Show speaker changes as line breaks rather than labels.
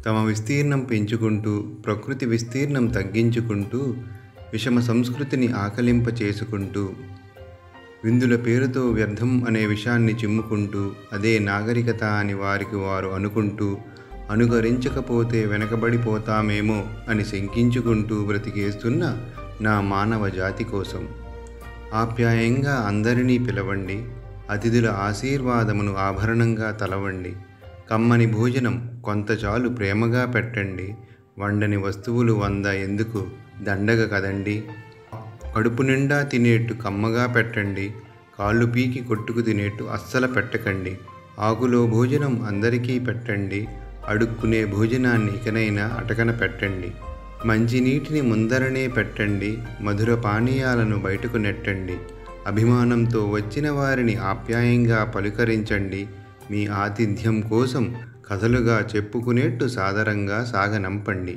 తమ విస్తీర్ణం పెంచుకుంటూ ప్రకృతి విస్తీర్ణం తగ్గించుకుంటూ విషమ సంస్కృతిని ఆకలింప చేసుకుంటూ విందుల పేరుతో వ్యర్థం అనే విషాన్ని చిమ్ముకుంటూ అదే నాగరికత అని వారికి వారు అనుకుంటూ అనుకరించకపోతే వెనకబడిపోతామేమో అని శంకించుకుంటూ బ్రతికేస్తున్న నా మానవ జాతి కోసం ఆప్యాయంగా అందరినీ పిలవండి. అతిథుల ఆశీర్వాదమును ఆభరణంగా తలవండి. కమ్మని భోజనం కొంత చాలు ప్రేమగా పెట్టండి. వండని వస్తువులు 100 ఎందుకు దండగ కదండి. కడుపు నిండా తినేట్టు కమ్మగా పెట్టండి. కాళ్ళు పీకి కొట్టుకు తినేట్టు అస్సలు పెట్టకండి. ఆకులో భోజనం అందరికీ పెట్టండి. అడుక్కునే భోజనాన్ని ఇకనైనా అటకన పెట్టండి. మంచినీటిని ముందరనే పెట్టండి. మధుర పానీయాలను బయటకు నెట్టండి. అభిమానంతో వచ్చిన వారిని ఆప్యాయంగా పలుకరించండి. మీ ఆతిథ్యం కోసం కథలుగా చెప్పుకునేట్టు సాదరంగా సాగనంపండి.